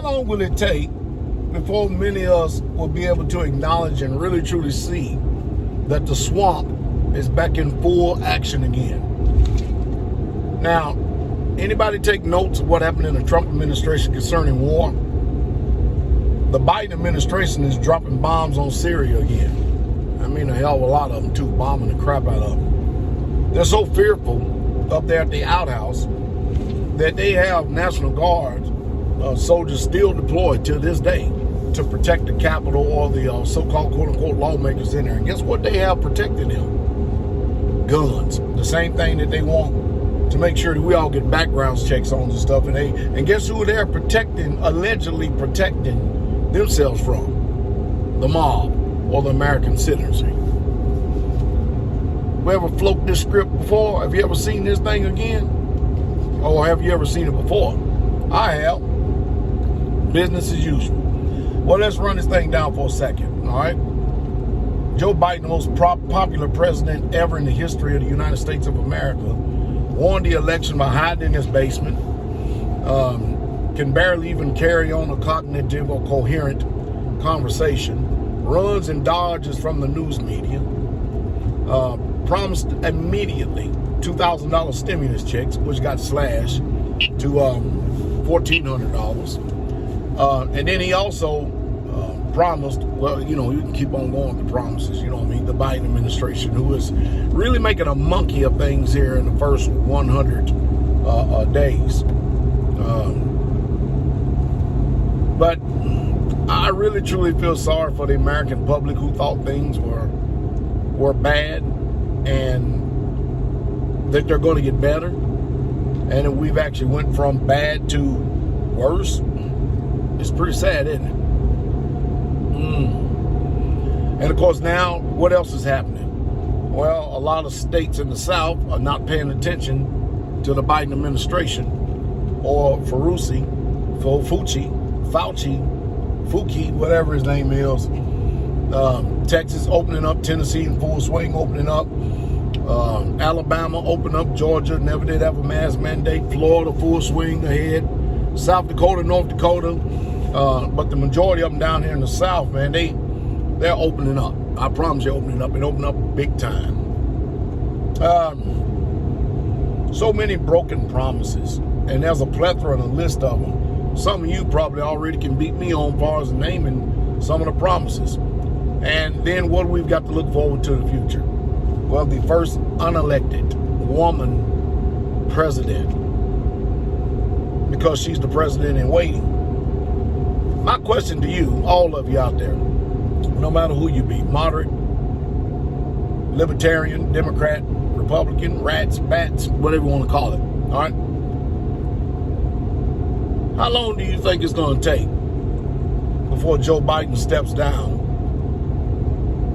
long will it take before many of us will be able to acknowledge and really truly see that the swamp is back in full action again? Now, anybody take notes of what happened in the Trump administration concerning war? The Biden administration is dropping bombs on Syria again. I mean, a hell of a lot of them, too, bombing the crap out of them. They're so fearful up there at the outhouse that they have National Guard soldiers still deployed to this day to protect the Capitol or the so-called quote-unquote lawmakers in there. And guess what they have protecting them? Guns. The same thing that they want to make sure that we all get background checks on and stuff. And guess who they're protecting, allegedly protecting themselves from? The mob or the American citizenry. We ever float this script before? Have you ever seen this thing again? Or have you ever seen it before? I have. Business as usual. Well, let's run this thing down for a second, all right? Joe Biden, the most popular president ever in the history of the United States of America, won the election by hiding in his basement, can barely even carry on a cognitive or coherent conversation, runs and dodges from the news media, promised immediately $2,000 stimulus checks, which got slashed to $1,400. And then he also promised, well, you know, you can keep on going with the promises, you know what I mean, the Biden administration, who is really making a monkey of things here in the first 100 days. But I really truly feel sorry for the American public who thought things were bad and that they're going to get better, and we've actually went from bad to worse. It's pretty sad, isn't it? And of course, now what else is happening? Well, a lot of states in the South are not paying attention to the Biden administration, or Fauci, whatever his name is. Texas opening up, Tennessee in full swing opening up, Alabama open up, Georgia never did have a mask mandate, Florida full swing ahead, South Dakota, North Dakota, but the majority of them down here in the South, man, they're opening up. I promise you, opening up, and opening up big time. So many broken promises, and there's a plethora and a list of them. Some of you probably already can beat me on as far as naming some of the promises. And then what we've got to look forward to in the future? Well, the first unelected woman president, because she's the president in waiting. My question to you, all of you out there, no matter who you be, moderate, libertarian, Democrat, Republican, rats, bats, whatever you want to call it, all right? How long do you think it's going to take before Joe Biden steps down,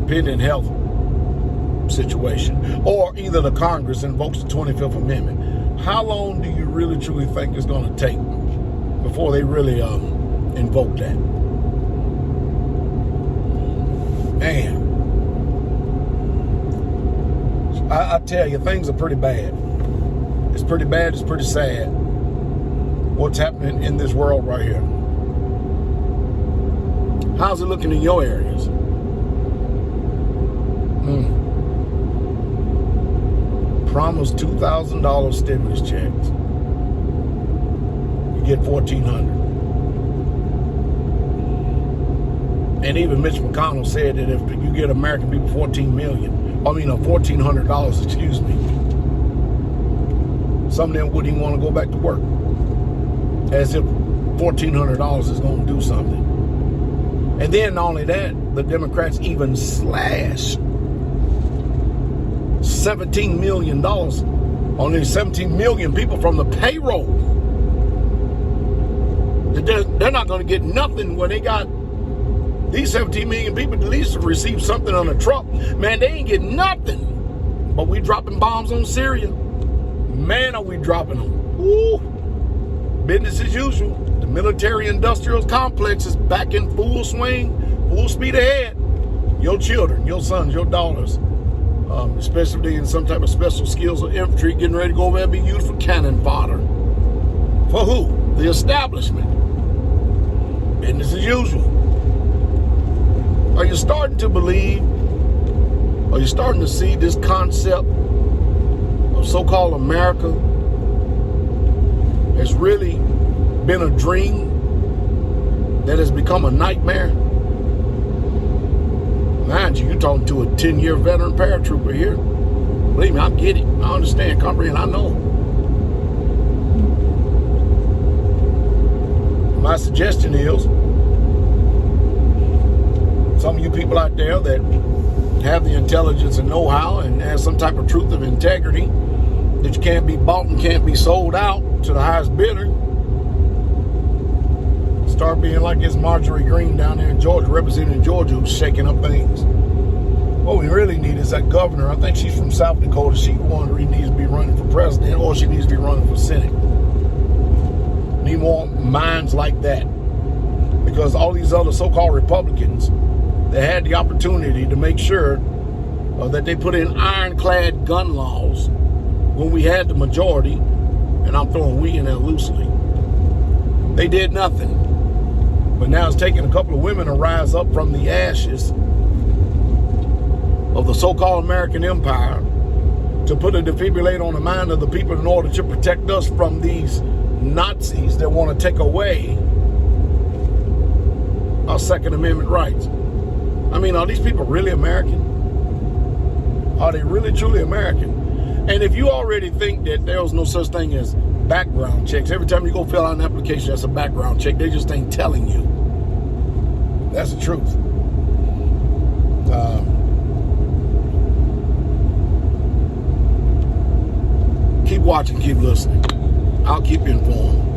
pending health situation, or either the Congress invokes the 25th Amendment? How long do you really truly think it's going to take before they really invoke that? Man, I tell you, things are pretty bad. It's pretty bad. It's pretty sad what's happening in this world right here. How's it looking in your areas? Promised $2,000 stimulus checks. You get $1,400. And even Mitch McConnell said that if you get American people $1,400, excuse me, some of them wouldn't even want to go back to work. As if $1,400 is going to do something. And then not only that, the Democrats even slashed $17 million on these 17 million people from the payroll. They're not going to get nothing when they got these 17 million people at least to receive something on a truck. Man, they ain't getting nothing. But we dropping bombs on Syria. Man, are we dropping them. Woo. Business as usual. The military-industrial complex is back in full swing, full speed ahead. Your children, your sons, your daughters, especially in some type of special skills or infantry, getting ready to go over there and be used for cannon fodder. For who? The establishment. business as usual. Are you starting to believe? Are you starting to see this concept of so-called America has really been a dream that has become a nightmare? Mind you, you're talking to a 10-year veteran paratrooper here. Believe me, I get it. I understand, comprehend, I know. My suggestion is, some of you people out there that have the intelligence and know-how and have some type of truth of integrity that you can't be bought and can't be sold out to the highest bidder, start being like this Marjorie Greene down there in Georgia, representing Georgia, who's shaking up things. What we really need is that governor. I think she's from South Dakota. She's one who needs to be running for president, or she needs to be running for Senate. Need more minds like that, because all these other so-called Republicans that had the opportunity to make sure that they put in ironclad gun laws when we had the majority, and I'm throwing we in there loosely, they did nothing. But now it's taking a couple of women to rise up from the ashes of the so-called American empire to put a defibrillator on the mind of the people in order to protect us from these Nazis that want to take away our Second Amendment rights. I mean, are these people really American? Are they really, truly American? And if you already think that there was no such thing as background checks, every time you go fill out an application, that's a background check. They just ain't telling you. That's the truth. Keep watching, keep listening. I'll keep you informed.